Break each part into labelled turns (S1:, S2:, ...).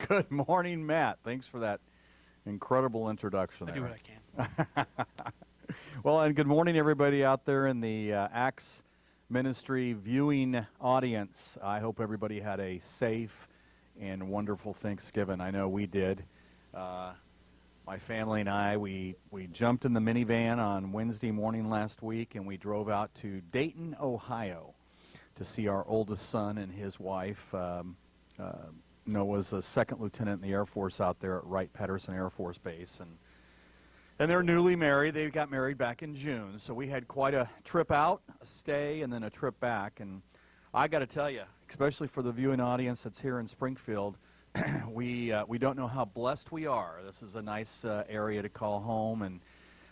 S1: Good morning, Matt. Thanks for that incredible introduction
S2: I
S1: there.
S2: do what I can.
S1: Well, and good morning, everybody out there in the Acts Ministry viewing audience. I hope everybody had a safe and wonderful Thanksgiving. I know we did. My family and I, we jumped in the minivan on Wednesday morning last week, and we drove out to Dayton, Ohio, to see our oldest son and his wife. Noah's a second lieutenant in the Air Force out there at Wright-Patterson Air Force Base, and they're newly married. They got married back in June, so we had quite a trip out, a stay, and then a trip back. And I got to tell you, especially for the viewing audience that's here in Springfield, we don't know how blessed we are. This is a nice area to call home, and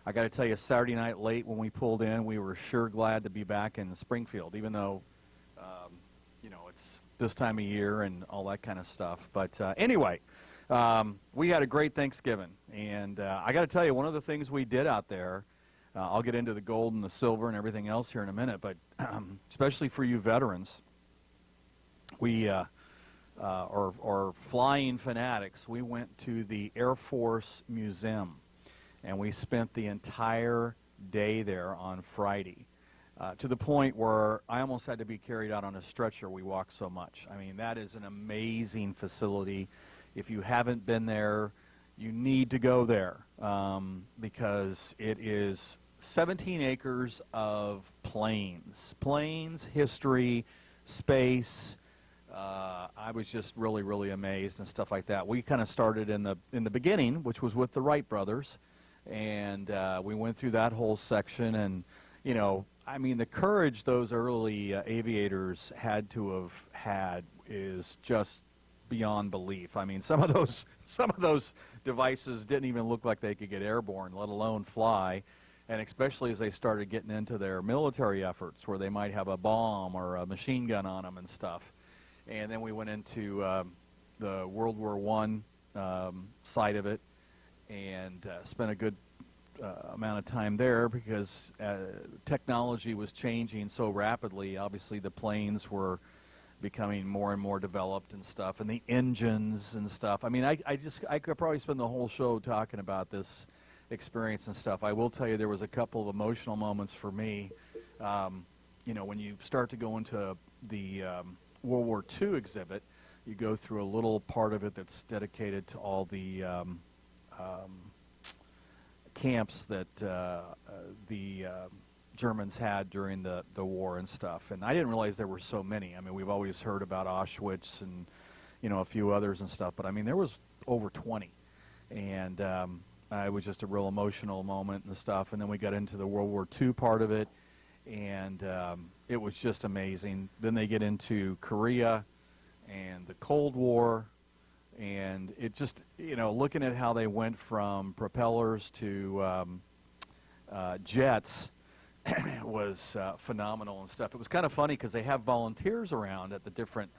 S1: I got to tell you, Saturday night late when we pulled in, we were sure glad to be back in Springfield, even though it's this time of year and all that kind of stuff. But anyway, we had a great Thanksgiving, and I got to tell you, one of the things we did out there, I'll get into the gold and the silver and everything else here in a minute, but especially for you veterans, we or flying fanatics, we went to the Air Force Museum, and we spent the entire day there on Friday. To the point where I almost had to be carried out on a stretcher. We walked so much. I mean, that is an amazing facility. If you haven't been there, you need to go there because it is 17 acres of planes, history, space. I was just really, really amazed and stuff like that. We kind of started in the beginning, which was with the Wright brothers, and we went through that whole section, and I mean, the courage those early aviators had to have had is just beyond belief. I mean, some of those devices didn't even look like they could get airborne, let alone fly. And especially as they started getting into their military efforts, where they might have a bomb or a machine gun on them and stuff. And then we went into the World War I side of it, and spent a good amount of time there because technology was changing so rapidly. Obviously, the planes were becoming more and more developed and stuff, and the engines and stuff. I mean, I could probably spend the whole show talking about this experience and stuff. I will tell you there was a couple of emotional moments for me. When you start to go into the World War II exhibit, you go through a little part of it that's dedicated to all the camps that the Germans had during the war and stuff. And I didn't realize there were so many. I mean, we've always heard about Auschwitz and, a few others and stuff. But, I mean, there was over 20. And it was just a real emotional moment and stuff. And then we got into the World War II part of it. And it was just amazing. Then they get into Korea and the Cold War. And it just, looking at how they went from propellers to jets was phenomenal and stuff. It was kind of funny because they have volunteers around at the different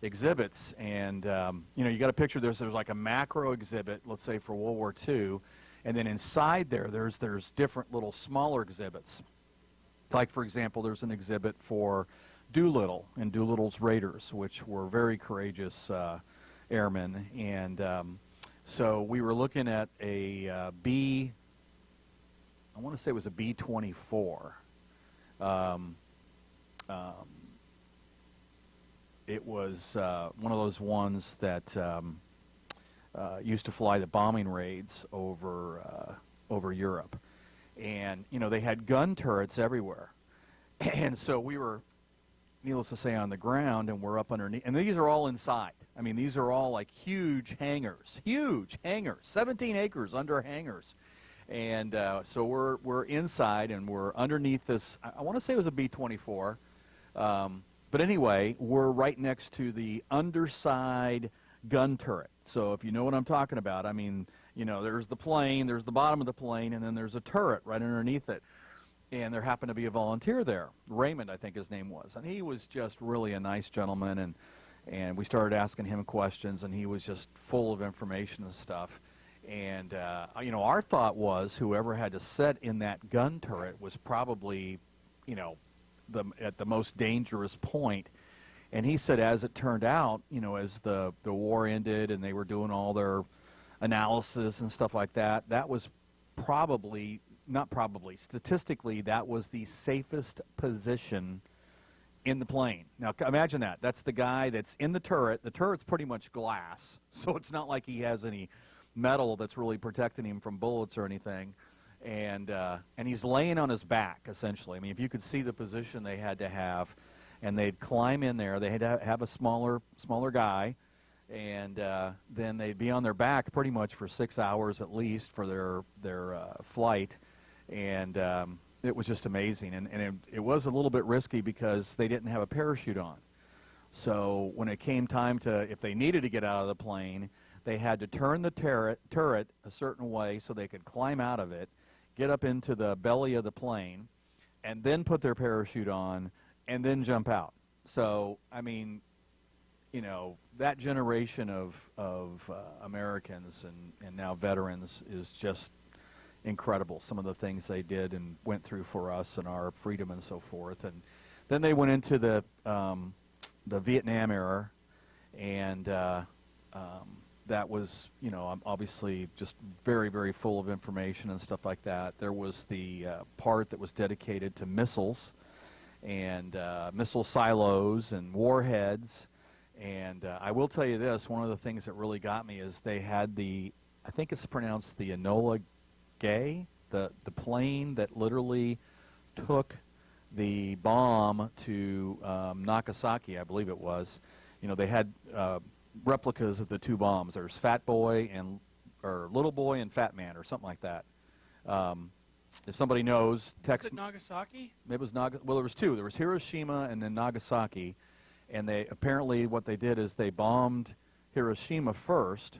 S1: exhibits. And, you got a picture, there's like a macro exhibit, let's say for World War II. And then inside there's different little smaller exhibits. Like, for example, there's an exhibit for Doolittle and Doolittle's Raiders, which were very courageous airmen, and so we were looking at a I want to say it was a B-24. It was one of those ones that used to fly the bombing raids over Europe, and they had gun turrets everywhere, and so we were, needless to say, on the ground, and we're up underneath, and these are all inside. I mean, these are all like huge hangars, 17 acres under hangars. And so we're inside, and we're underneath this, I want to say it was a B-24. But anyway, we're right next to the underside gun turret. So if you know what I'm talking about, I mean, there's the plane, there's the bottom of the plane, and then there's a turret right underneath it. And there happened to be a volunteer there, Raymond, I think his name was. And he was just really a nice gentleman, and we started asking him questions, and he was just full of information and stuff. And, our thought was whoever had to sit in that gun turret was probably, at the most dangerous point. And he said, as it turned out, you know, as the war ended and they were doing all their analysis and stuff like that, that was probably, not probably, statistically, that was the safest position in the plane. Now, imagine that. That's the guy that's in the turret. The turret's pretty much glass, so it's not like he has any metal that's really protecting him from bullets or anything. And he's laying on his back, essentially. I mean, if you could see the position they had to have, and they'd climb in there. They had to have a smaller guy, and then they'd be on their back pretty much for 6 hours at least for their flight, and it was just amazing. And it was a little bit risky because they didn't have a parachute on. So when it came time to, if they needed to get out of the plane, they had to turn the turret a certain way so they could climb out of it, get up into the belly of the plane, and then put their parachute on, and then jump out. So, I mean, you know, that generation of Americans and now veterans is just incredible. Some of the things they did and went through for us and our freedom and so forth. And then they went into the Vietnam era, and that was, you know, obviously just very, very full of information and stuff like that. There was the part that was dedicated to missiles and missile silos and warheads. And I will tell you this, one of the things that really got me is they had the, I think it's pronounced the Enola Gay, the plane that literally took the bomb to Nagasaki, I believe it was. You know, they had replicas of the two bombs. There's Fat Boy or Little Boy and Fat Man or something like that. If somebody knows, text.
S3: Was it Nagasaki?
S1: It was well, there was two. There was Hiroshima and then Nagasaki, and they apparently what they did is they bombed Hiroshima first,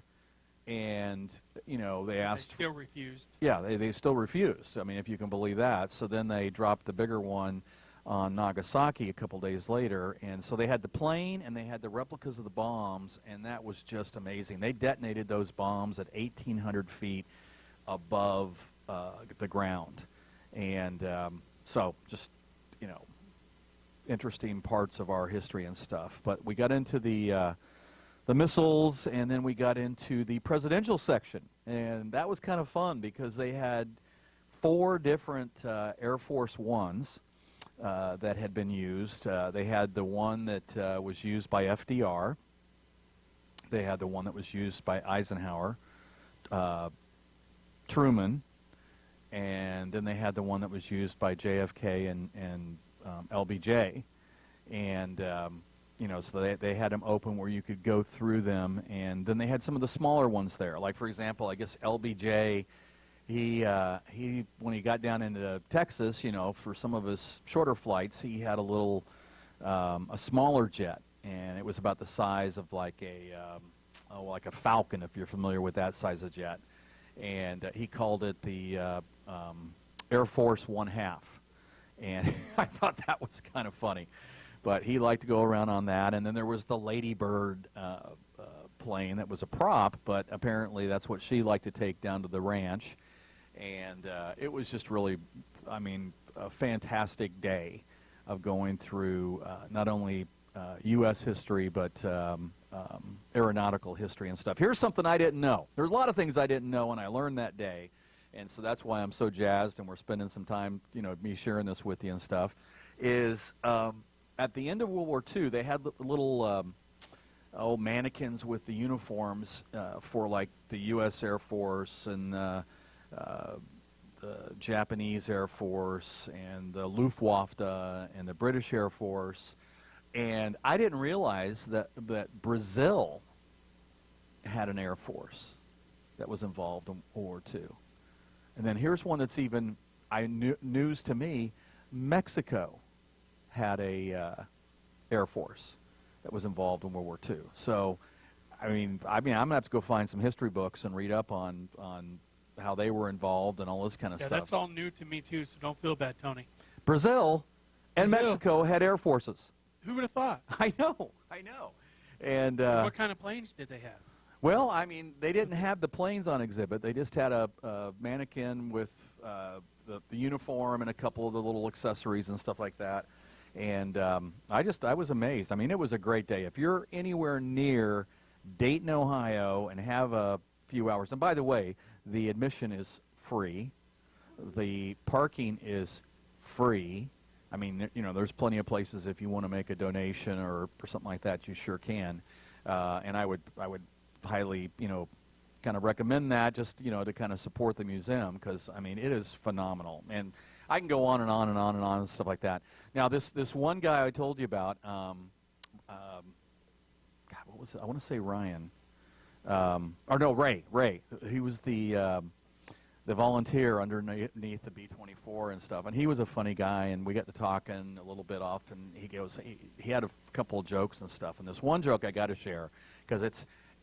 S1: and you know they asked.
S3: They still refused.
S1: Yeah, they still refused. I mean, if you can believe that. So then they dropped the bigger one on Nagasaki a couple days later, and so they had the plane and they had the replicas of the bombs, and that was just amazing. They detonated those bombs at 1,800 feet above the ground, and so just, you know, interesting parts of our history and stuff. But we got into the missiles, and then we got into the presidential section, and that was kind of fun because they had 4 different Air Force Ones that had been used. They had the one that was used by FDR. They had the one that was used by Eisenhower, Truman, and then they had the one that was used by JFK and LBJ. And, you know, so they had them open where you could go through them. And then they had some of the smaller ones there. Like, for example, I guess LBJ, he when he got down into Texas, you know, for some of his shorter flights, he had a little, a smaller jet. And it was about the size of like like a Falcon, if you're familiar with that size of jet. And he called it the Air Force 1/2. And I thought that was kind of funny. But he liked to go around on that. And then there was the Lady Bird plane that was a prop, but apparently that's what she liked to take down to the ranch. And it was just really, I mean, a fantastic day of going through not only U.S. history, but aeronautical history and stuff. Here's something I didn't know. There's a lot of things I didn't know, and I learned that day. And so that's why I'm so jazzed, and we're spending some time, you know, me sharing this with you and stuff, is at the end of World War II, they had little mannequins with the uniforms for, like, the U.S. Air Force and the Japanese Air Force and the Luftwaffe and the British Air Force. And I didn't realize that Brazil had an Air Force that was involved in World War II. And then here's one that's even news to me. Mexico had a Air Force that was involved in World War II. So, I mean, I'm going to have to go find some history books and read up on how they were involved and all this kind of stuff.
S3: That's all new to me, too, so don't feel bad, Tony.
S1: Brazil and Mexico had Air Forces.
S3: Who would have thought?
S1: I know. And
S3: what kind of planes did they have?
S1: Well, I mean, they didn't have the planes on exhibit. They just had a mannequin with the uniform and a couple of the little accessories and stuff like that. And I was amazed. I mean, it was a great day. If you're anywhere near Dayton, Ohio, and have a few hours, and by the way, the admission is free. The parking is free. I mean, you know, there's plenty of places if you want to make a donation or something like that, you sure can. And I would highly, you know, kind of recommend that just, you know, to kind of support the museum because, I mean, it is phenomenal. And I can go on and on and on and on and stuff like that. Now, this one guy I told you about, God, what was it? I want to say Ryan. Or no, Ray. He was the volunteer underneath the B-24 and stuff. And he was a funny guy, and we got to talking a little bit off, and he had a couple of jokes and stuff. And this one joke I got to share because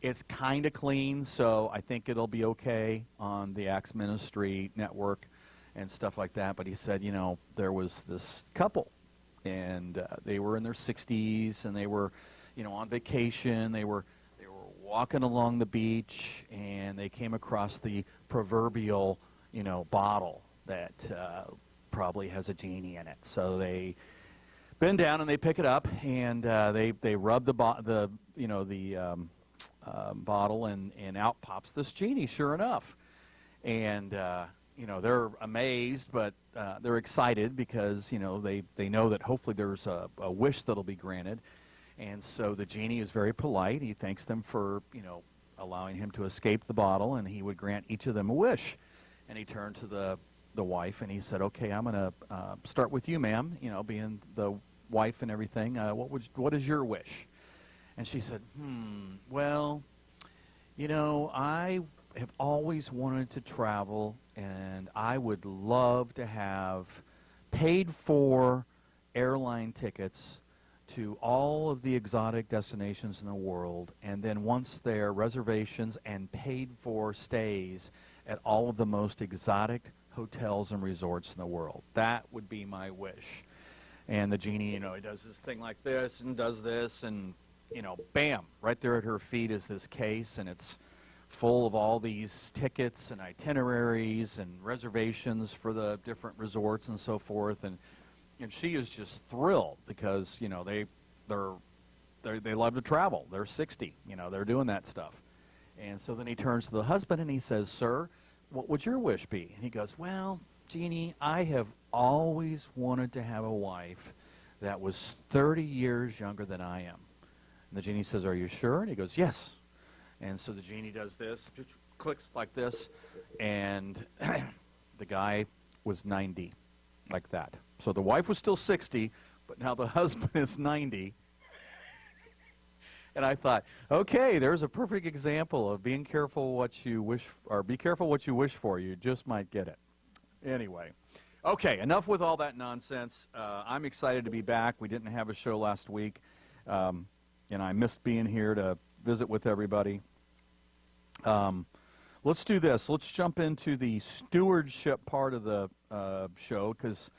S1: it's kind of clean, so I think it'll be okay on the Acts Ministry Network and stuff like that. But he said, you know, there was this couple, and they were in their 60s, and they were, you know, on vacation. They were walking along the beach, and they came across the proverbial, you know, bottle that probably has a genie in it. So they bend down and they pick it up, and they rub the bottle, and out pops this genie. Sure enough, and you know, they're amazed, but they're excited because, you know, they know that hopefully there's a wish that'll be granted. And so the genie is very polite. He thanks them for, you know, allowing him to escape the bottle, and he would grant each of them a wish. And he turned to the wife, and he said, okay, I'm going to start with you, ma'am, you know, being the wife and everything. What is your wish? And she said, well, you know, I have always wanted to travel, and I would love to have paid for airline tickets to all of the exotic destinations in the world, and then once there, reservations and paid for stays at all of the most exotic hotels and resorts in the world. That would be my wish. And the genie, you know, he does this thing like this and does this, and, you know, bam, right there at her feet is this case, and it's full of all these tickets and itineraries and reservations for the different resorts and so forth. And she is just thrilled because, you know, they love to travel. They're 60, you know, they're doing that stuff. And so then he turns to the husband and he says, sir, what would your wish be? And he goes, well, Jeannie, I have always wanted to have a wife that was 30 years younger than I am. And the genie says, are you sure? And he goes, yes. And so the genie does this, just clicks like this, and the guy was 90, like that. So the wife was still 60, but now the husband is 90. And I thought, okay, there's a perfect example of being careful what you wish, or be careful what you wish for. You just might get it. Anyway, okay, enough with all that nonsense. I'm excited to be back. We didn't have a show last week, and I missed being here to visit with everybody. Let's do this. Let's jump into the stewardship part of the show, because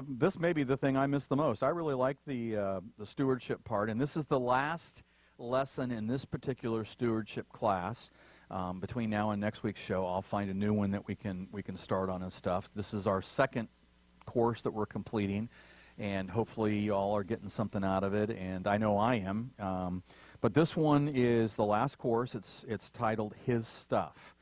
S1: this may be the thing I miss the most. I really like the stewardship part, and this is the last lesson in this particular stewardship class. Between now and next week's show, I'll find a new one that we can start on and stuff. This is our second course that we're completing, and hopefully you all are getting something out of it, and I know I am. But this one is the last course. It's titled His Stuff.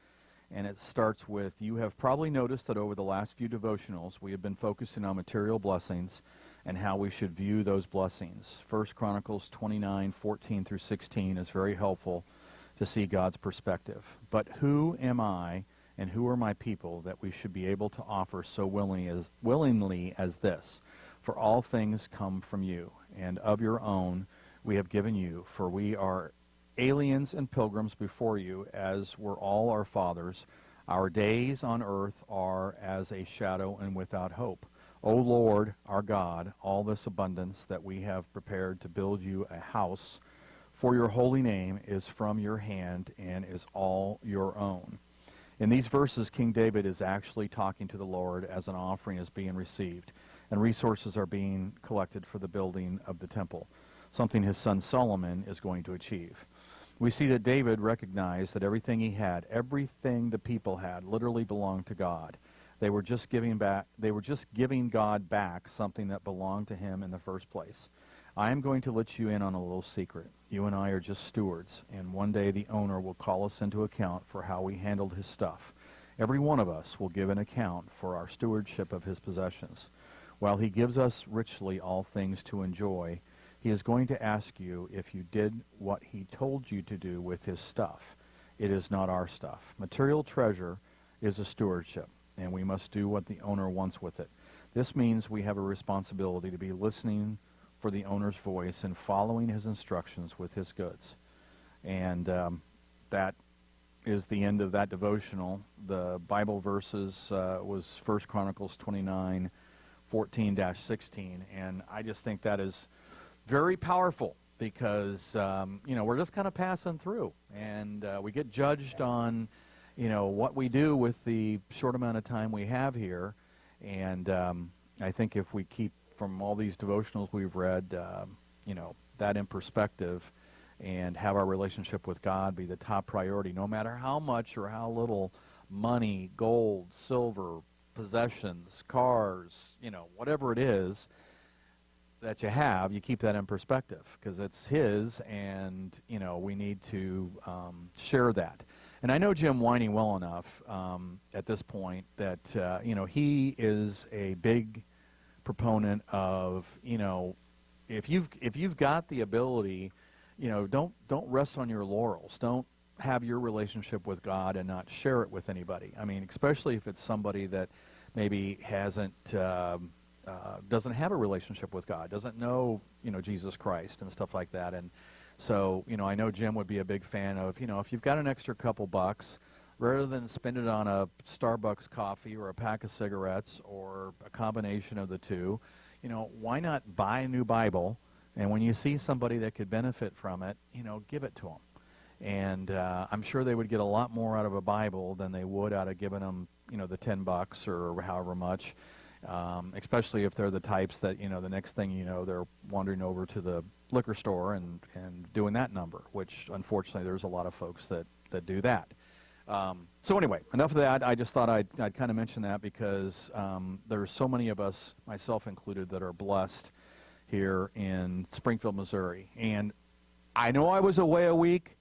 S1: And it starts with, you have probably noticed that over the last few devotionals, we have been focusing on material blessings and how we should view those blessings. 1 Chronicles 29:14 through 16 is very helpful to see God's perspective. But who am I and who are my people that we should be able to offer so willingly as this? For all things come from you, and of your own we have given you, for we are aliens and pilgrims before you, as were all our fathers. Our days on earth are as a shadow and without hope. O Lord, our God, all this abundance that we have prepared to build you a house for your holy name is from your hand and is all your own. In these verses, King David is actually talking to the Lord as an offering is being received, and resources are being collected for the building of the temple, something his son Solomon is going to achieve. We see that David recognized that everything he had, everything the people had, literally belonged to God. They were just giving back. They were just giving God back something that belonged to him in the first place. I am going to let you in on a little secret. You and I are just stewards, and one day the owner will call us into account for how we handled his stuff. Every one of us will give an account for our stewardship of his possessions. While he gives us richly all things to enjoy, he is going to ask you if you did what he told you to do with his stuff. It is not our stuff. Material treasure is a stewardship, and we must do what the owner wants with it. This means we have a responsibility to be listening for the owner's voice and following his instructions with his goods. And that is the end of that devotional. The Bible verses was 1 Chronicles 29, 14-16, and I just think that is very powerful because, we're just kind of passing through, and we get judged on, what we do with the short amount of time we have here, and I think if we keep from all these devotionals we've read, that in perspective and have our relationship with God be the top priority, no matter how much or how little money, gold, silver, possessions, cars, whatever it is that you have, you keep that in perspective because it's his, and, we need to share that. And I know Jim Winey well enough at this point that, he is a big proponent of, if you've got the ability, don't rest on your laurels. Don't have your relationship with God and not share it with anybody. I mean, especially if it's somebody that maybe doesn't have a relationship with God, doesn't know, Jesus Christ and stuff like that. And so, I know Jim would be a big fan of, if you've got an extra couple bucks, rather than spend it on a Starbucks coffee or a pack of cigarettes or a combination of the two, why not buy a new Bible? And when you see somebody that could benefit from it, give it to them. And I'm sure they would get a lot more out of a Bible than they would out of giving them, the $10 or however much, especially if they're the types that, the next thing you know, they're wandering over to the liquor store and doing that number, which unfortunately there's a lot of folks that do that. So anyway, enough of that. I just thought I'd kind of mention that because there's so many of us, myself included, that are blessed here in Springfield, Missouri. And I know I was away a week.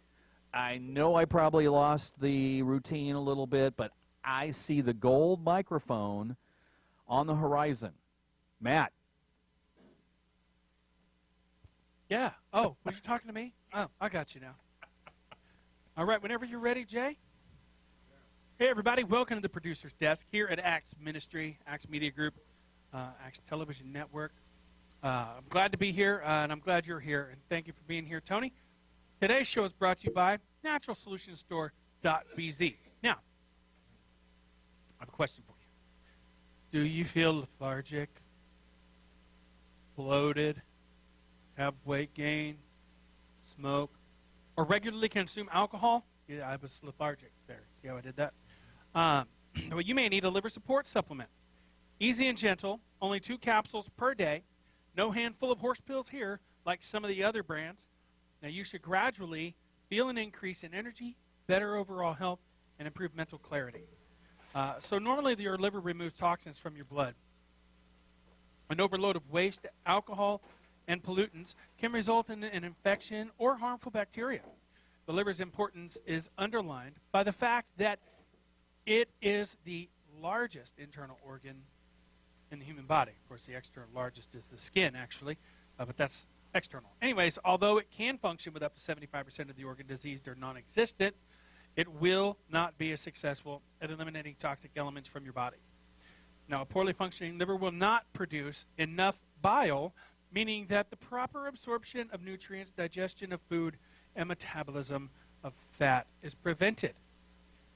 S1: I know I probably lost the routine a little bit, but I see the gold microphone on the horizon. Matt.
S3: Yeah. Oh, was you talking to me? Oh, I got you now. All right, whenever you're ready, Jay. Hey, everybody. Welcome to the Producer's Desk here at Acts Ministry, Acts Media Group, Acts Television Network. I'm glad to be here, and I'm glad you're here, and thank you for being here, Tony. Today's show is brought to you by naturalsolutionstore.bz. Now, I have a question for you. Do you feel lethargic, bloated, have weight gain, smoke, or regularly consume alcohol? Yeah, I was lethargic there. See how I did that? Well, you may need a liver support supplement. Easy and gentle, only 2 capsules per day. No handful of horse pills here, like some of the other brands. Now, you should gradually feel an increase in energy, better overall health, and improved mental clarity. So normally your liver removes toxins from your blood. An overload of waste, alcohol, and pollutants can result in an infection or harmful bacteria. The liver's importance is underlined by the fact that it is the largest internal organ in the human body. Of course, the external largest is the skin, actually, but that's external. Anyways, although it can function with up to 75% of the organ diseased or non-existent, it will not be as successful at eliminating toxic elements from your body. Now, a poorly functioning liver will not produce enough bile, meaning that the proper absorption of nutrients, digestion of food, and metabolism of fat is prevented.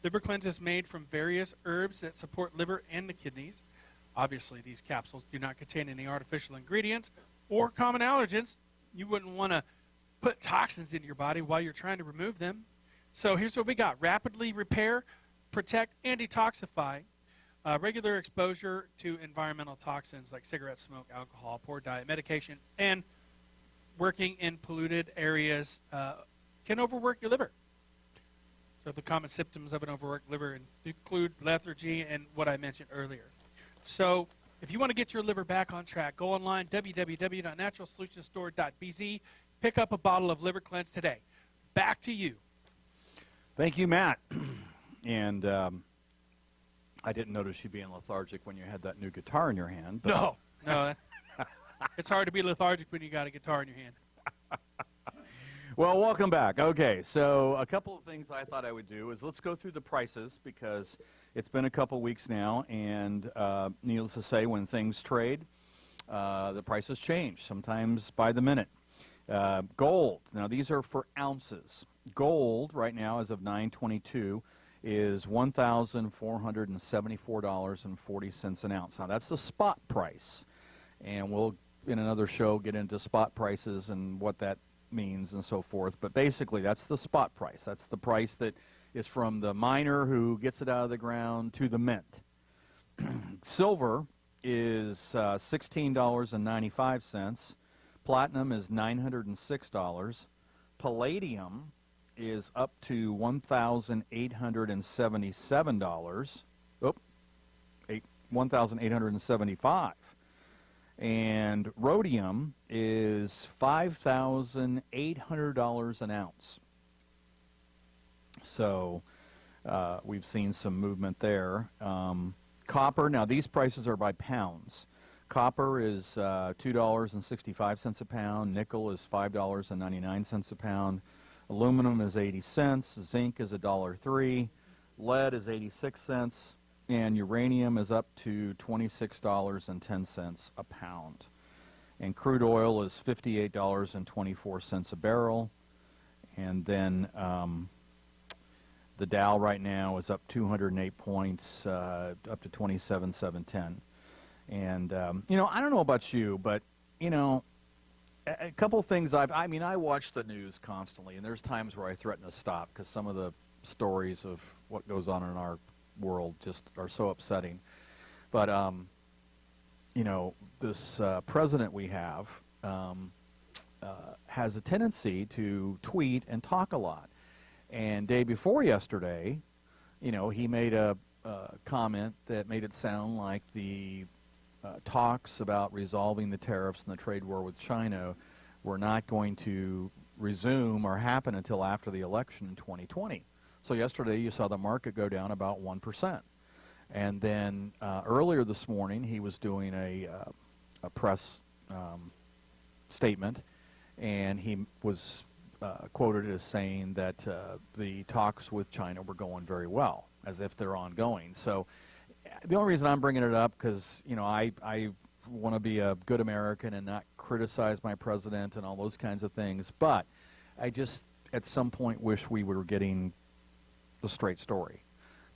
S3: Liver cleanse is made from various herbs that support liver and the kidneys. Obviously, these capsules do not contain any artificial ingredients or common allergens. You wouldn't want to put toxins into your body while you're trying to remove them. So here's what we got. Rapidly repair, protect, and detoxify. Regular exposure to environmental toxins like cigarette smoke, alcohol, poor diet, medication, and working in polluted areas can overwork your liver. So the common symptoms of an overworked liver include lethargy and what I mentioned earlier. So if you want to get your liver back on track, go online, www.naturalsolutionstore.bz. Pick up a bottle of Liver Cleanse today. Back to you.
S1: Thank you, Matt. And I didn't notice you being lethargic when you had that new guitar in your hand. But
S3: No. It's hard to be lethargic when you got a guitar in your hand.
S1: Well, welcome back. Okay, so a couple of things I thought I would do is let's go through the prices because it's been a couple weeks now, and needless to say, when things trade, the prices change, sometimes by the minute. Gold, now these are for ounces. Gold right now, as of 9/22, is $1,474.40 an ounce. Now that's the spot price, and we'll, in another show, get into spot prices and what that means and so forth. But basically, that's the spot price. That's the price that is from the miner who gets it out of the ground to the mint. Silver is $16.95. Platinum is $906. Palladium is up to $1,877. $1,875. And rhodium is $5,800 an ounce. So we've seen some movement there. Copper, now these prices are by pounds. Copper is $2.65 a pound. Nickel is $5.99 a pound. Aluminum is 80 cents. Zinc is $1.03. Lead is 86 cents. And uranium is up to $26.10 a pound. And crude oil is $58.24 a barrel. And then the Dow right now is up 208 points, up to 27,710. And, you know, I don't know about you, but, you know, a couple of things I watch the news constantly, and there's times where I threaten to stop because some of the stories of what goes on in our world just are so upsetting. But, you know, this president we have has a tendency to tweet and talk a lot. And day before yesterday, you know, he made a comment that made it sound like the talks about resolving the tariffs and the trade war with China were not going to resume or happen until after the election in 2020. So yesterday you saw the market go down about 1%. And then earlier this morning he was doing a press statement, and he was quoted as saying that the talks with China were going very well, as if they're ongoing. So the only reason I'm bringing it up, because, you know, I want to be a good American and not criticize my president and all those kinds of things, but I just at some point wish we were getting the straight story,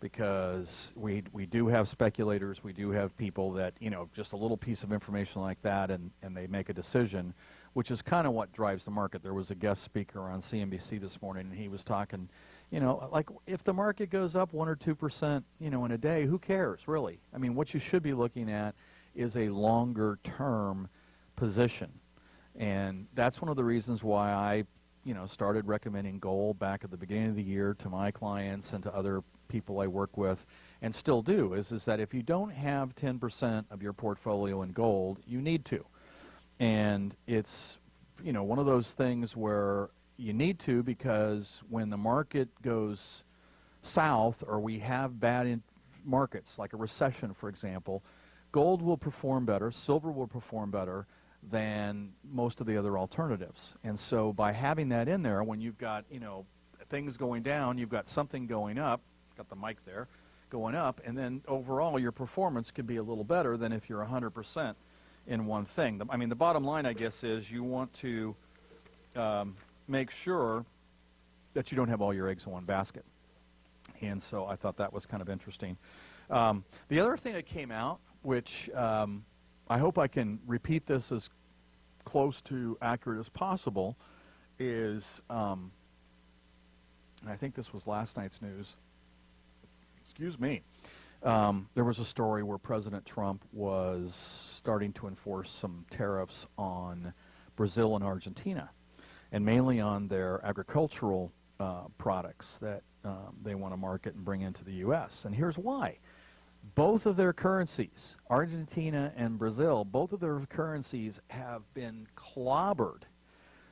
S1: because we do have speculators, we do have people that, you know, just a little piece of information like that and they make a decision, which is kind of what drives the market. There was a guest speaker on CNBC this morning, and he was talking, you know, like if the market goes up 1 or 2%, you know, in a day, who cares, really? I mean, what you should be looking at is a longer term position. And that's one of the reasons why I, you know, started recommending gold back at the beginning of the year to my clients and to other people I work with, and still do, is that if you don't have 10% of your portfolio in gold, you need to. And it's, you know, one of those things where you need to, because when the market goes south or we have bad markets, like a recession, for example, gold will perform better, silver will perform better than most of the other alternatives. And so by having that in there, when you've got, you know, things going down, you've got something going up, got the mic there, going up, and then overall your performance could be a little better than if you're 100% in one thing. I mean, the bottom line, I guess, is you want to make sure that you don't have all your eggs in one basket. And so I thought that was kind of interesting. The other thing that came out, which I hope I can repeat this as close to accurate as possible, is, and I think this was last night's news, excuse me, there was a story where President Trump was starting to enforce some tariffs on Brazil and Argentina, and mainly on their agricultural products that they want to market and bring into the U.S. And here's why. Both of their currencies, Argentina and Brazil, both of their currencies have been clobbered.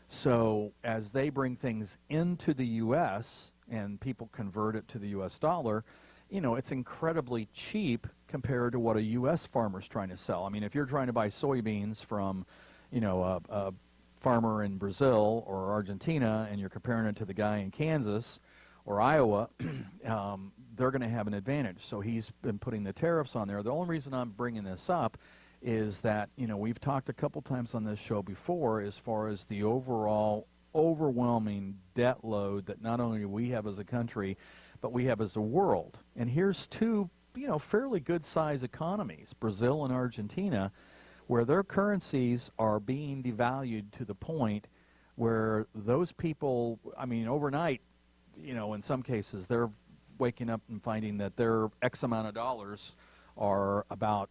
S1: So as they bring things into the U.S. and people convert it to the U.S. dollar, you know, it's incredibly cheap compared to what a U.S. farmer's trying to sell. I mean, if you're trying to buy soybeans from, you know, a farmer in Brazil or Argentina, and you're comparing it to the guy in Kansas or Iowa, they're going to have an advantage. So he's been putting the tariffs on there. The only reason I'm bringing this up is that, you know, we've talked a couple times on this show before as far as the overall overwhelming debt load that not only we have as a country, but we have as a world. And here's two, you know, fairly good-sized economies, Brazil and Argentina, where their currencies are being devalued to the point where those people, I mean, overnight, you know, in some cases, they're waking up and finding that their X amount of dollars are about,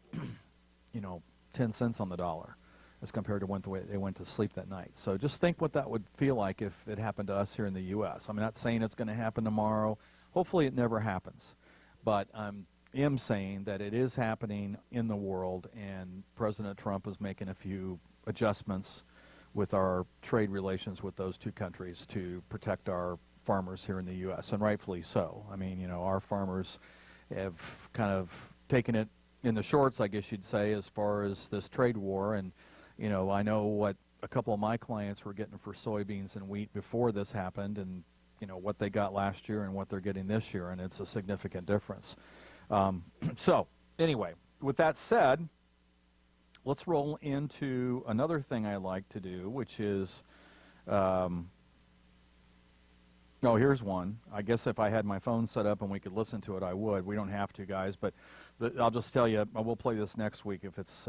S1: you know, 10 cents on the dollar as compared to when they went to sleep that night. So just think what that would feel like if it happened to us here in the U.S. I'm not saying it's going to happen tomorrow. Hopefully it never happens. But I am saying that it is happening in the world, and President Trump is making a few adjustments with our trade relations with those two countries to protect our farmers here in the U.S., and rightfully so. I mean, you know, our farmers have kind of taken it in the shorts, I guess you'd say, as far as this trade war. And, you know, I know what a couple of my clients were getting for soybeans and wheat before this happened, and, you know, what they got last year and what they're getting this year, and it's a significant difference. So, anyway, with that said, let's roll into another thing I like to do, which is... Oh, here's one. I guess if I had my phone set up and we could listen to it, I would. We don't have to, guys, but I'll just tell you, we'll play this next week if it's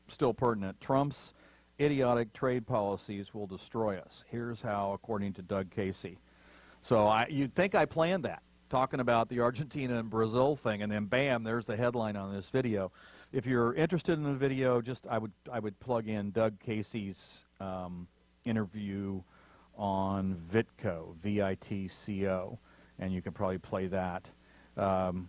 S1: still pertinent. Trump's idiotic trade policies will destroy us. Here's how, according to Doug Casey. So you'd think I planned that, talking about the Argentina and Brazil thing, and then bam, there's the headline on this video. If you're interested in the video, just I would plug in Doug Casey's interview on Vitco, V-I-T-C-O, and you can probably play that. The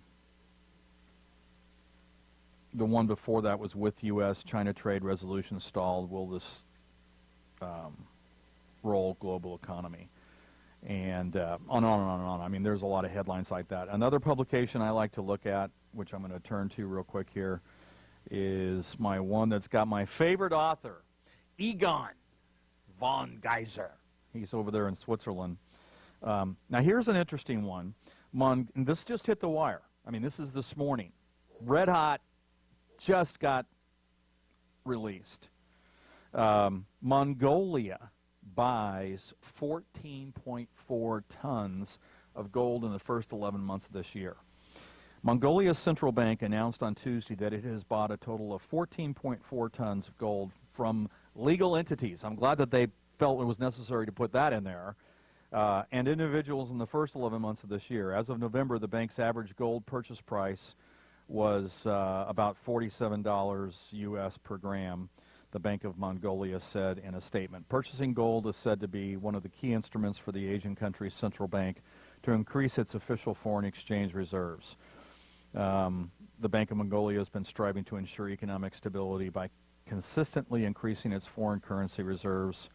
S1: one before that was with U.S.-China trade resolution stalled. Will this roll global economy? And on and on and on. I mean, there's a lot of headlines like that. Another publication I like to look at, which I'm going to turn to real quick here, is my one that's got my favorite author, Egon von Geyser. He's over there in Switzerland. Now, here's an interesting one. This just hit the wire. I mean, this is this morning. Red hot, just got released. Mongolia buys 14.4 tons of gold in the first 11 months of this year. Mongolia's central bank announced on Tuesday that it has bought a total of 14.4 tons of gold from legal entities. I'm glad that they felt it was necessary to put that in there, and individuals in the first 11 months of this year. As of November, the bank's average gold purchase price was about $47 U.S. per gram, the Bank of Mongolia said in a statement. Purchasing gold is said to be one of the key instruments for the Asian country's central bank to increase its official foreign exchange reserves. The Bank of Mongolia has been striving to ensure economic stability by consistently increasing its foreign currency reserves.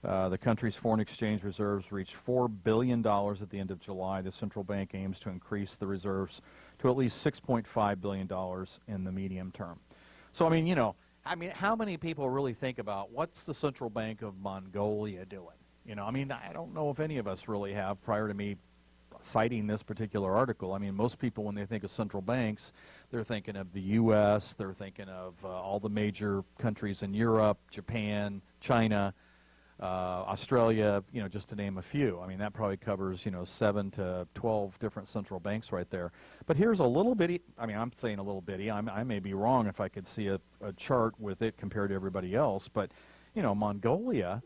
S1: The country's foreign exchange reserves reached $4 billion at the end of July. The central bank aims to increase the reserves to at least $6.5 billion in the medium term. So, I mean, you know, how many people really think about what's the Central Bank of Mongolia doing? You know, I mean, I don't know if any of us really have prior to me citing this particular article. I mean, most people, when they think of central banks, they're thinking of the U.S., they're thinking of all the major countries in Europe, Japan, China, Australia, you know, just to name a few. I mean, that probably covers, you know, 7 to 12 different central banks right there. But here's a little bitty, I mean, I'm saying a little bitty. I may be wrong if I could see a chart with it compared to everybody else. But, you know, Mongolia,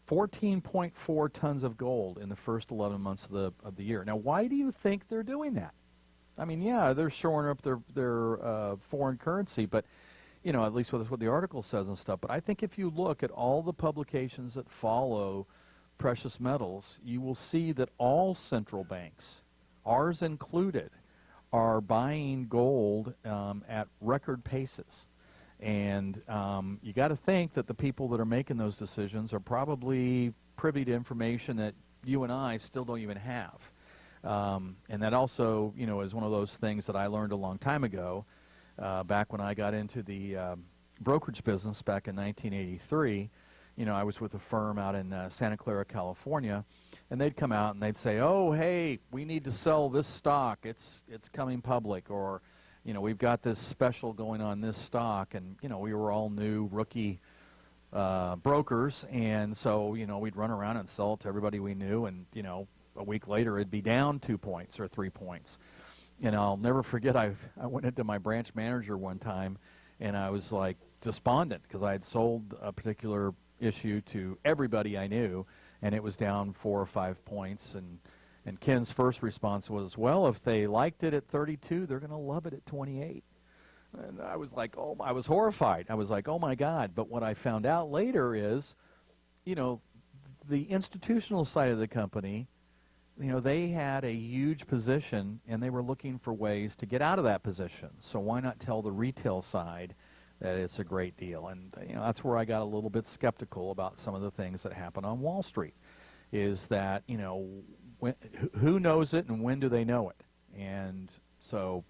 S1: 14.4 tons of gold in the first 11 months of the year. Now, why do you think they're doing that? I mean, yeah, they're shoring up their foreign currency, but you know, at least with what the article says and stuff. But I think if you look at all the publications that follow precious metals, you will see that all central banks, ours included, are buying gold at record paces. And you got to think that the people that are making those decisions are probably privy to information that you and I still don't even have. And that also, is one of those things that I learned a long time ago, back when I got into the brokerage business back in 1983. I was with a firm out in Santa Clara, California, and they'd come out and they'd say, "Oh, hey, we need to sell this stock. It's coming public," or, "We've got this special going on this stock," and we were all new rookie brokers, and so we'd run around and sell it to everybody we knew, and a week later it'd be down 2 points or 3 points. And I'll never forget, I went into my branch manager one time, and I was like despondent because I had sold a particular issue to everybody I knew, and it was down 4 or 5 points. And Ken's first response was, "Well, if they liked it at 32, they're going to love it at 28." And I was like, I was horrified. I was like, oh my God. But what I found out later is, the institutional side of the company, they had a huge position, and they were looking for ways to get out of that position. So why not tell the retail side that it's a great deal? And that's where I got a little bit skeptical about some of the things that happen on Wall Street, is that, who knows it and when do they know it? And so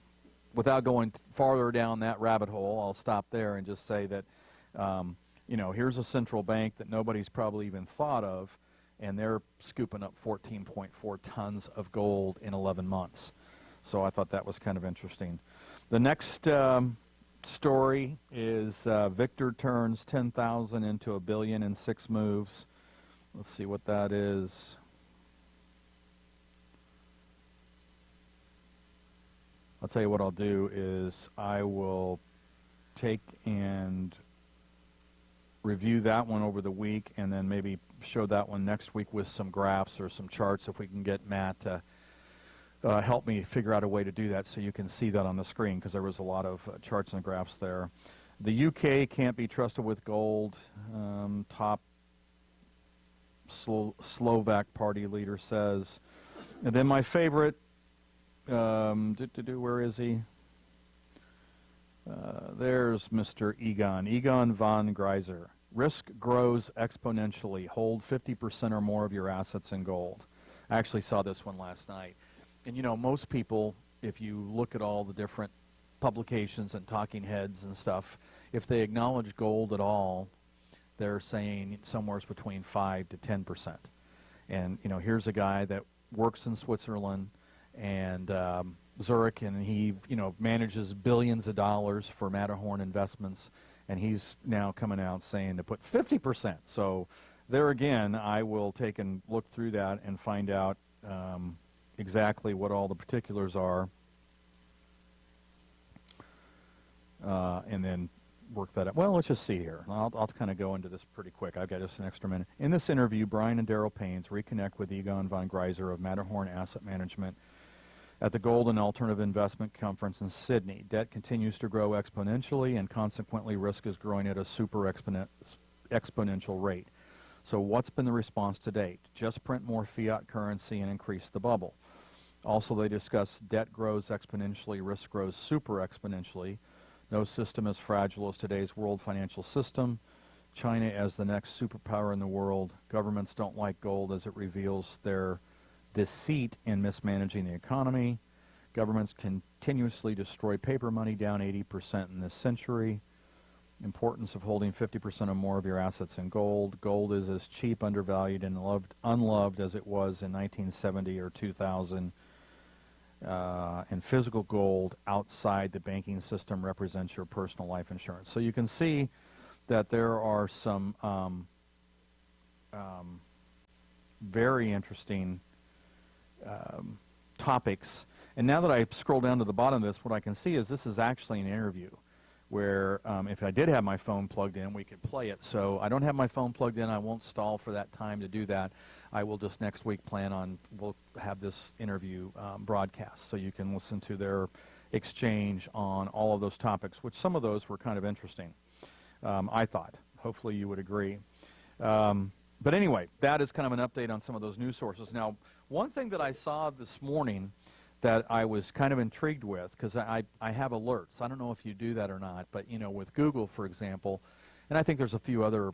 S1: without going farther down that rabbit hole, I'll stop there and just say that, here's a central bank that nobody's probably even thought of, and they're scooping up 14.4 tons of gold in 11 months. So I thought that was kind of interesting. The next story is Victor turns 10,000 into $1 billion in 6 moves. Let's see what that is. I'll tell you what I'll do is I will take and review that one over the week, and then maybe show that one next week with some graphs or some charts if we can get Matt to help me figure out a way to do that so you can see that on the screen, because there was a lot of charts and graphs there. The UK can't be trusted with gold. Top Slovak party leader says. And then my favorite, where is he? There's Mr. Egon von Greiser. Risk grows exponentially. Hold 50% or more of your assets in gold. I actually saw this one last night. And most people, if you look at all the different publications and talking heads and stuff, if they acknowledge gold at all, they're saying somewhere between 5 to 10%. And here's a guy that works in Switzerland and Zurich, and he manages billions of dollars for Matterhorn Investments, and he's now coming out saying to put 50%. So there again, I will take and look through that and find out exactly what all the particulars are, and then work that out. Well, let's just see here. I'll kind of go into this pretty quick. I've got just an extra minute. In this interview, Brian and Daryl Paynes reconnect with Egon von Greiser of Matterhorn Asset Management at the Gold and Alternative Investment Conference in Sydney. Debt continues to grow exponentially, and consequently risk is growing at a super exponential rate. So what's been the response to date? Just print more fiat currency and increase the bubble. Also, they discuss debt grows exponentially, risk grows super exponentially. No system as fragile as today's world financial system. China as the next superpower in the world. Governments don't like gold as it reveals their deceit in mismanaging the economy. Governments continuously destroy paper money, down 80% in this century. Importance of holding 50% or more of your assets in gold. Gold is as cheap, undervalued, and unloved as it was in 1970 or 2000. And physical gold outside the banking system represents your personal life insurance. So you can see that there are some very interesting topics. And now that I scroll down to the bottom of this, what I can see is this is actually an interview where if I did have my phone plugged in, we could play it. So I don't have my phone plugged in. I won't stall for that time to do that. I will just next week we'll have this interview broadcast so you can listen to their exchange on all of those topics, which some of those were kind of interesting, I thought. Hopefully you would agree. but anyway, that is kind of an update on some of those news sources. Now, one thing that I saw this morning that I was kind of intrigued with, because I have alerts. I don't know if you do that or not, but with Google, for example, and I think there's a few other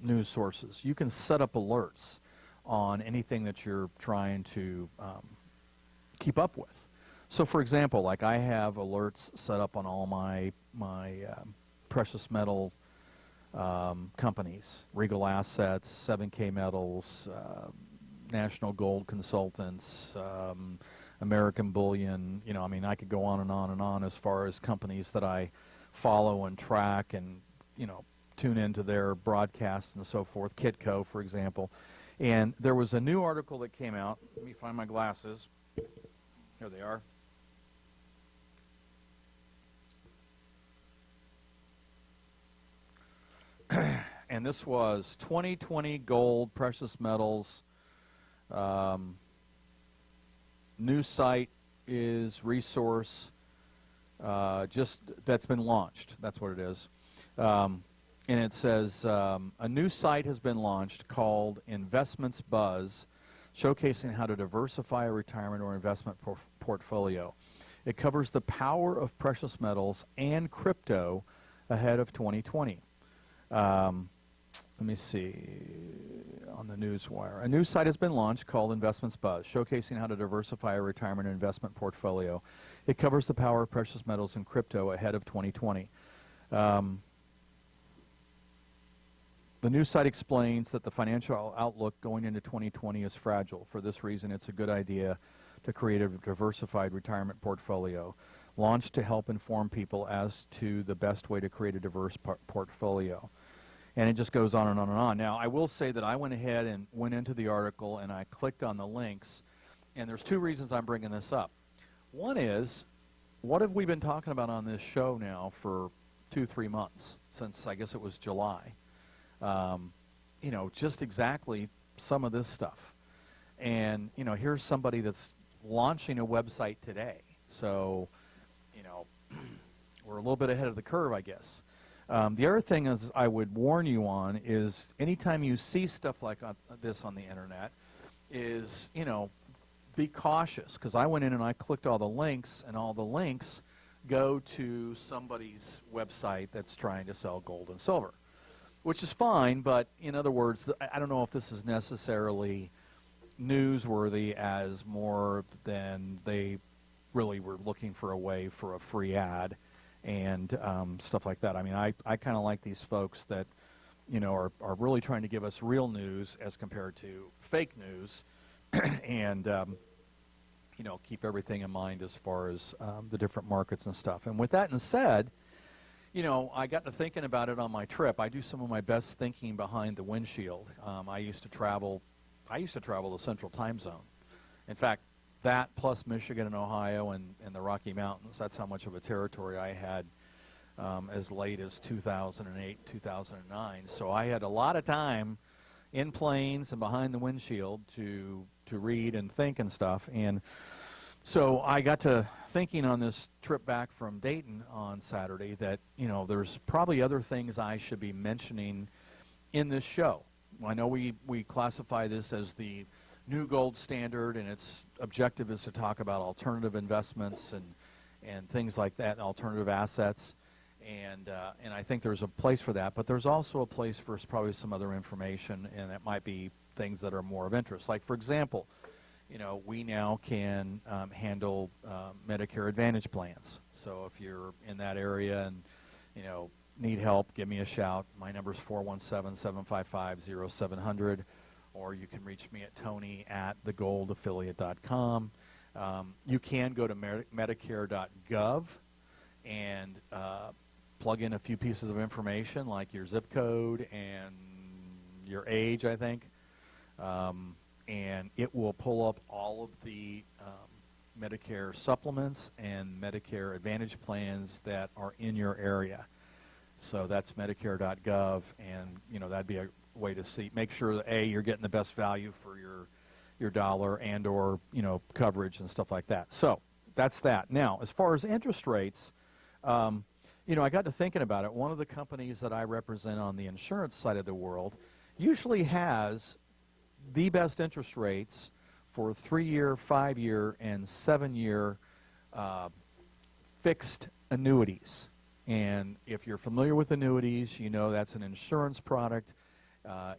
S1: news sources, you can set up alerts on anything that you're trying to keep up with. So, for example, like I have alerts set up on all my precious metal companies: Regal Assets, 7K Metals, National Gold Consultants, American Bullion. I mean, I could go on and on and on as far as companies that I follow and track and tune into their broadcasts and so forth. Kitco, for example. And there was a new article that came out. Let me find my glasses. Here they are. And this was 2020 gold, precious metals. New site is resource, just that's been launched. That's what it is. And it says a new site has been launched called Investments Buzz, showcasing how to diversify a retirement or investment portfolio. It covers the power of precious metals and crypto ahead of 2020. Let me see, on the Newswire. A new site has been launched called Investments Buzz, showcasing how to diversify a retirement and investment portfolio. It covers the power of precious metals and crypto ahead of 2020. The new site explains that the financial outlook going into 2020 is fragile. For this reason, it's a good idea to create a diversified retirement portfolio, launched to help inform people as to the best way to create a diverse portfolio. And it just goes on and on and on. Now, I will say that I went ahead and went into the article and I clicked on the links, and there's two reasons I'm bringing this up. One is, what have we been talking about on this show now for 2-3 months, since I guess it was July? Just exactly some of this stuff. And, here's somebody that's launching a website today. So, we're a little bit ahead of the curve, I guess. The other thing is I would warn you on is anytime you see stuff like this on the internet is, be cautious, because I went in and I clicked all the links, and all the links go to somebody's website that's trying to sell gold and silver, which is fine, but in other words, I don't know if this is necessarily newsworthy as more than they really were looking for a way for a free ad and stuff like that. I mean, I kind of like these folks that, are really trying to give us real news as compared to fake news and, keep everything in mind as far as the different markets and stuff. And with that and said, I got to thinking about it on my trip. I do some of my best thinking behind the windshield. I used to travel the Central Time Zone. In fact, that plus Michigan and Ohio and the Rocky Mountains, that's how much of a territory I had as late as 2008, 2009. So I had a lot of time in planes and behind the windshield to read and think and stuff. And so I got to thinking on this trip back from Dayton on Saturday that, there's probably other things I should be mentioning in this show. I know we classify this as the new gold standard, and its objective is to talk about alternative investments and things like that, alternative assets, and I think there's a place for that, but there's also a place for probably some other information, and it might be things that are more of interest. Like, for example, we now can handle Medicare Advantage plans. So if you're in that area and, need help, give me a shout. My number is 417-755-0700, or you can reach me at tony@thegoldaffiliate.com. You can go to Medicare.gov and plug in a few pieces of information like your zip code and your age, I think, and it will pull up all of the Medicare supplements and Medicare Advantage plans that are in your area. So that's Medicare.gov, and that'd be a way to see, make sure that you're getting the best value for your dollar and or coverage and stuff like that. So that's that. Now, as far as interest rates, I got to thinking about it. One of the companies that I represent on the insurance side of the world usually has the best interest rates for 3-year, 5-year, and 7-year fixed annuities. And if you're familiar with annuities, you know that's an insurance product.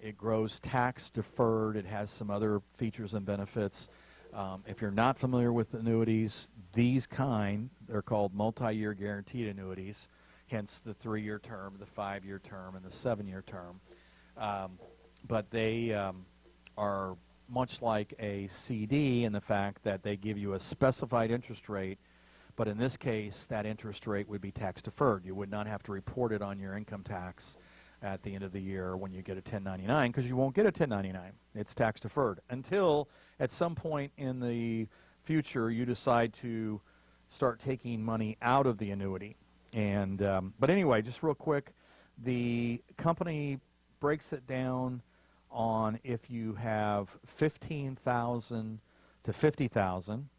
S1: It grows tax deferred. It has some other features and benefits. If you're not familiar with annuities, they're called multi-year guaranteed annuities, hence the 3-year term, the 5-year term, and the 7-year term. But they are much like a CD in the fact that they give you a specified interest rate, but in this case, that interest rate would be tax deferred. You would not have to report it on your income tax at the end of the year when you get a 1099, because you won't get a 1099. It's tax deferred until at some point in the future you decide to start taking money out of the annuity. And but anyway, just real quick, the company breaks it down on if you have 15,000 to 50,000,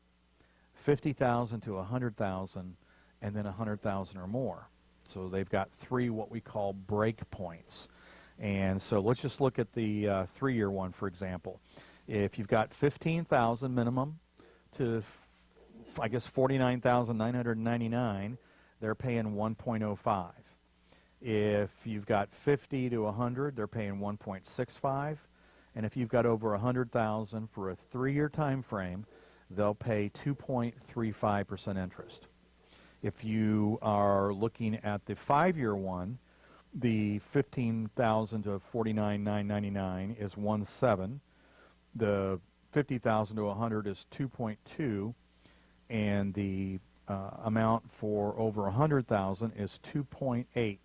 S1: 50,000 to 100,000, and then 100,000 or more. So they've got 3 what we call break points. And so let's just look at the 3-year one, for example. If you've got 15,000 minimum to, I guess, 49,999, they're paying 1.05. If you've got 50 to 100, they're paying 1.65. And if you've got over 100,000 for a 3-year time frame, they'll pay 2.35% interest. If you are looking at the 5-year one, the 15,000 to 49,999 is 1.7. The 50,000 to 100 is 2.2, and the amount for over 100,000 is 2.8,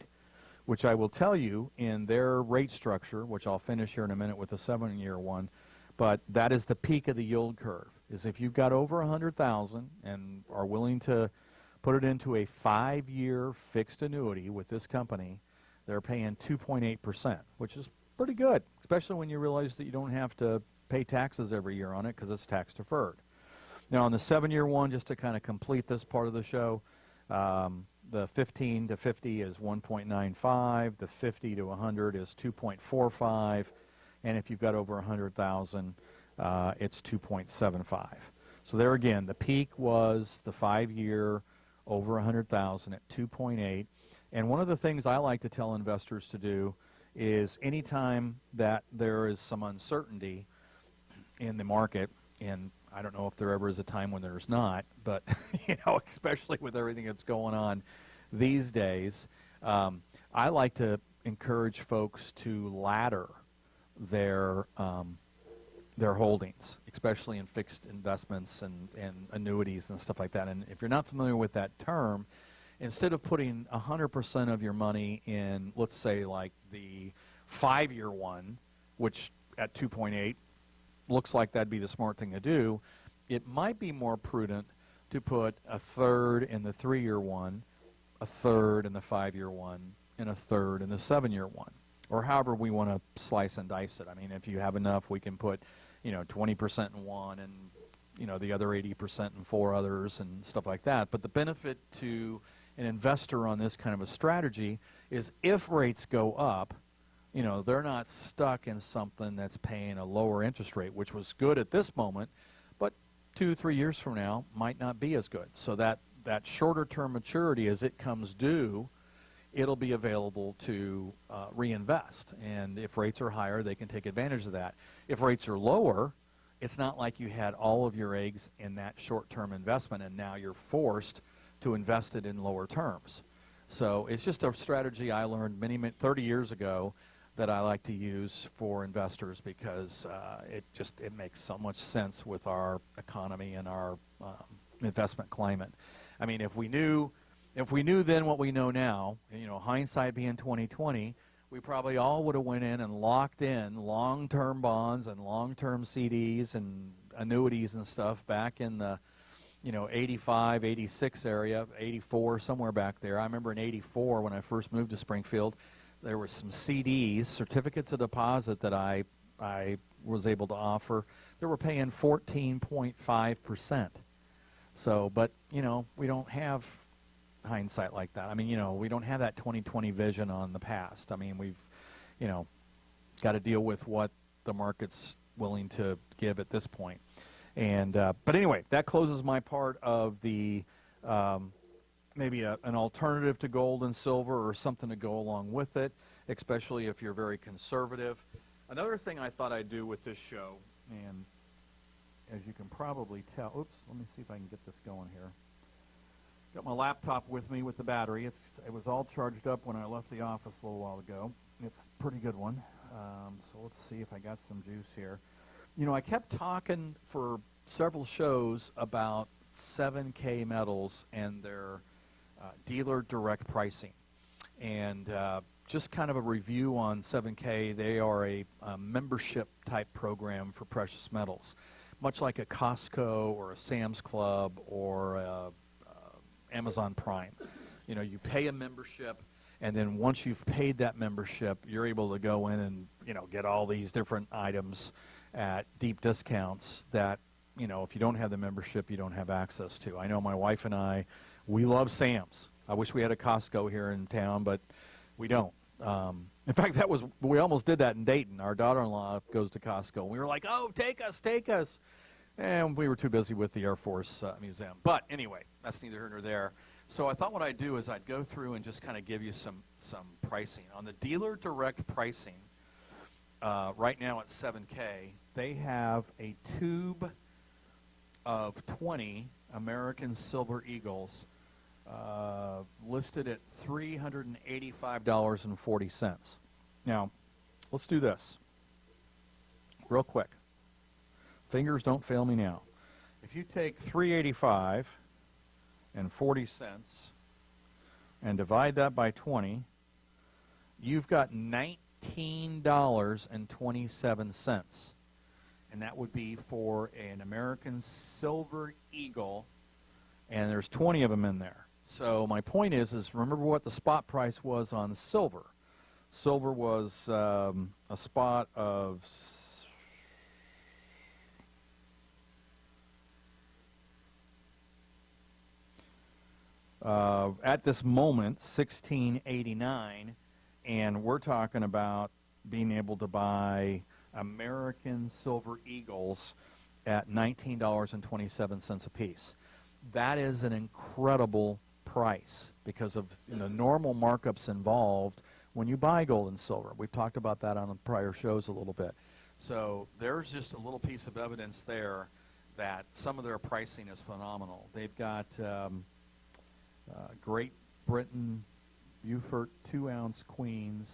S1: which I will tell you in their rate structure, which I'll finish here in a minute with the 7-year one, but that is the peak of the yield curve, is if you've got over 100,000 and are willing to put it into a 5-year fixed annuity with this company, they're paying 2.8%, which is pretty good, especially when you realize that you don't have to pay taxes every year on it because it's tax deferred. Now, on the 7-year one, just to kind of complete this part of the show, the 15 to 50 is 1.95, the 50 to 100 is 2.45, and if you've got over 100,000, it's 2.75. So there again, the peak was the 5-year over 100,000 at 2.8. And one of the things I like to tell investors to do is anytime that there is some uncertainty in the market, and I don't know if there ever is a time when there's not, but especially with everything that's going on these days, I like to encourage folks to ladder their holdings, especially in fixed investments and annuities and stuff like that. And if you're not familiar with that term, instead of putting 100% of your money in, let's say, like the 5-year one, which at 2.8 looks like that'd be the smart thing to do, it might be more prudent to put a third in the 3-year one, a third in the 5-year one, and a third in the 7-year one, or however we want to slice and dice it. I mean, if you have enough, we can put 20% in one and the other 80% in 4 others and stuff like that. But the benefit to an investor on this kind of a strategy is if rates go up, they're not stuck in something that's paying a lower interest rate, which was good at this moment, but 2-3 years from now might not be as good. So that shorter term maturity, as it comes due, it'll be available to reinvest. And if rates are higher, they can take advantage of that. If rates are lower, it's not like you had all of your eggs in that short-term investment and now you're forced to invest it in lower terms. So it's just a strategy I learned 30 years ago that I like to use for investors because it makes so much sense with our economy and our investment climate. I mean, if we knew then what we know now, hindsight being 2020, we probably all would have went in and locked in long-term bonds and long-term CDs and annuities and stuff back in the 85, 86 area, 84, somewhere back there. I remember in 84 when I first moved to Springfield, there were some CDs, certificates of deposit, that I was able to offer. They were paying 14.5%. So, but, we don't have hindsight like that. I mean, we don't have that 20/20 vision on the past. I mean, we've, got to deal with what the market's willing to give at this point. And but anyway, that closes my part of the maybe an alternative to gold and silver or something to go along with it, especially if you're very conservative. Another thing I thought I'd do with this show, and as you can probably tell, oops, let me see if I can get this going here. Got my laptop with me with the battery. It was all charged up when I left the office a little while ago. It's a pretty good one. So let's see if I got some juice here. You know, I kept talking for several shows about 7K metals and their dealer direct pricing. And just kind of a review on 7K, they are a membership type program for precious metals, much like a Costco or a Sam's Club or Amazon Prime. You know, you pay a membership, and then once you've paid that membership, you're able to go in and, you know, get all these different items at deep discounts that, you know, if you don't have the membership, you don't have access to. I know my wife and I, we love Sam's. I wish we had a Costco here in town, but we don't. In fact, we almost did that in Dayton. Our daughter-in-law goes to Costco, and we were like, oh, take us. And we were too busy with the Air Force Museum. But anyway, that's neither here nor there. So I thought what I'd do is I'd go through and just kind of give you some pricing. On the dealer direct pricing, right now at 7K, they have a tube of 20 American Silver Eagles listed at $385.40. Now, let's do this real quick. Fingers don't fail me now. If you take $385.40 and divide that by 20, you've got $19.27. And that would be for an American Silver Eagle, and there's 20 of them in there. So my point is remember what the spot price was on silver. Silver was a spot of at this moment, $16.89, and we're talking about being able to buy American Silver Eagles at $19.27 a piece. That is an incredible price because of the normal markups involved when you buy gold and silver. We've talked about that on the prior shows a little bit. So there's just a little piece of evidence there that some of their pricing is phenomenal. They've got Great Britain Beaufort 2-ounce queens.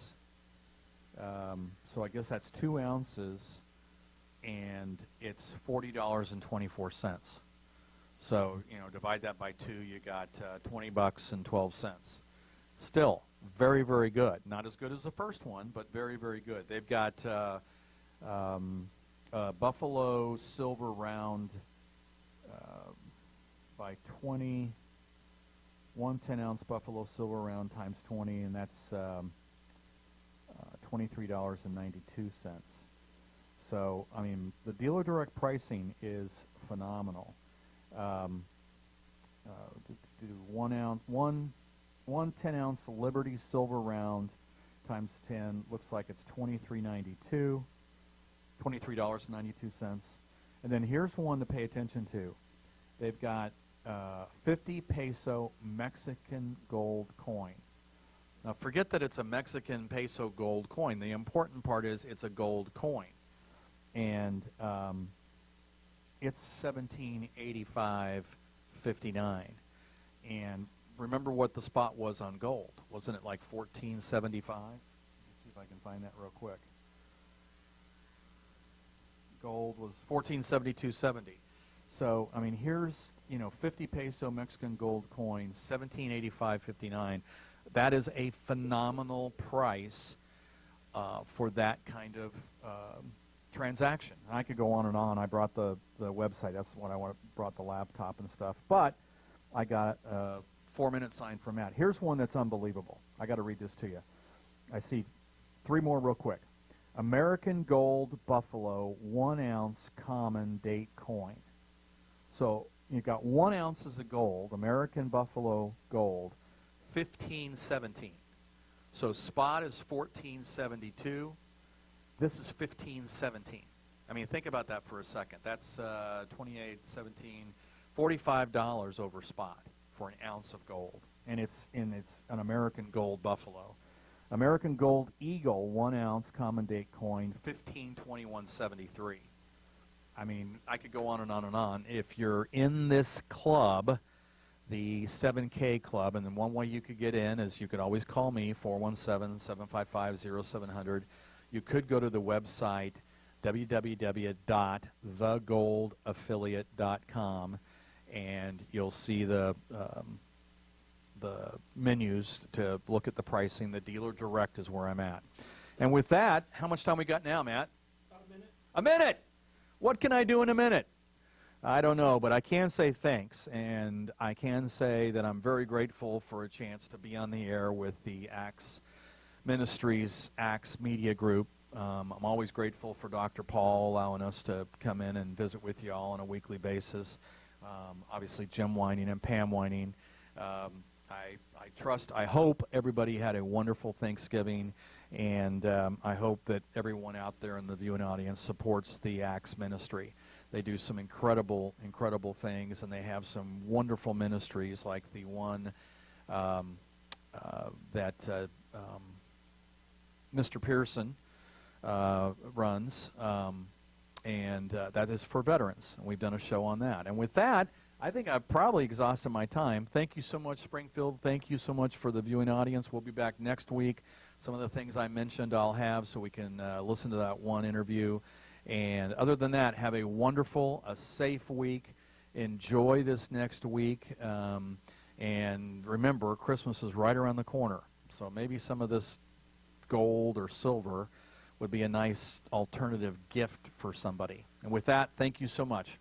S1: So I guess that's 2 ounces, and it's $40.24. So, you know, divide that by 2, you got $20.12. Still, very, very good. Not as good as the first one, but very, very good. They've got Buffalo Silver Round by 20, one 10-ounce Buffalo Silver Round times 20, and that's $23.92. So, I mean, the dealer direct pricing is phenomenal. One 10-ounce Liberty Silver Round times 10 looks like it's $23.92. And then here's one to pay attention to. They've got 50 peso Mexican gold coin. Now, forget that it's a Mexican peso gold coin. The important part is it's a gold coin. And it's $17.85.59. And remember what the spot was on gold. Wasn't it like $14.75? Let's see if I can find that real quick. Gold was $14.72.70. So, I mean, here's, 50 peso Mexican gold coin, $17.85.59. That is a phenomenal price for that kind of transaction. I could go on and on. I brought the website. That's what I brought the laptop and stuff. But I got a 4-minute sign from Matt. Here's one that's unbelievable. I got to read this to you. I see 3 more real quick. American Gold Buffalo 1-ounce common date coin. So you've got 1 ounce of gold, American Buffalo gold, $15.17. So spot is $14.72. This is 15.17. I mean, think about that for a second. That's 28.17, $45 over spot for an ounce of gold, and it's an American Gold Buffalo. American Gold Eagle 1 ounce common date coin, 1521.73. I mean, I could go on and on and on. If you're in this club, the 7K club, and then one way you could get in is you could always call me, 417-755-0700. You could go to the website, www.thegoldaffiliate.com, and you'll see the menus to look at the pricing. The dealer direct is where I'm at. And with that, how much time we got now, Matt?
S3: About a minute.
S1: A minute! What can I do in a minute? I don't know, but I can say thanks, and I can say that I'm very grateful for a chance to be on the air with the Acts Ministries, Acts Media Group. I'm always grateful for Dr. Paul allowing us to come in and visit with you all on a weekly basis. Obviously, Jim Whining and Pam Whining. I hope everybody had a wonderful Thanksgiving, and I hope that everyone out there in the viewing audience supports the Acts Ministry. They do some incredible, incredible things, and they have some wonderful ministries like the one that Mr. Pearson runs, and that is for veterans. And we've done a show on that. And with that, I think I've probably exhausted my time. Thank you so much, Springfield. Thank you so much for the viewing audience. We'll be back next week. Some of the things I mentioned I'll have so we can listen to that one interview. And other than that, have a wonderful, a safe week. Enjoy this next week. And remember, Christmas is right around the corner. So maybe some of this gold or silver would be a nice alternative gift for somebody. And with that, thank you so much.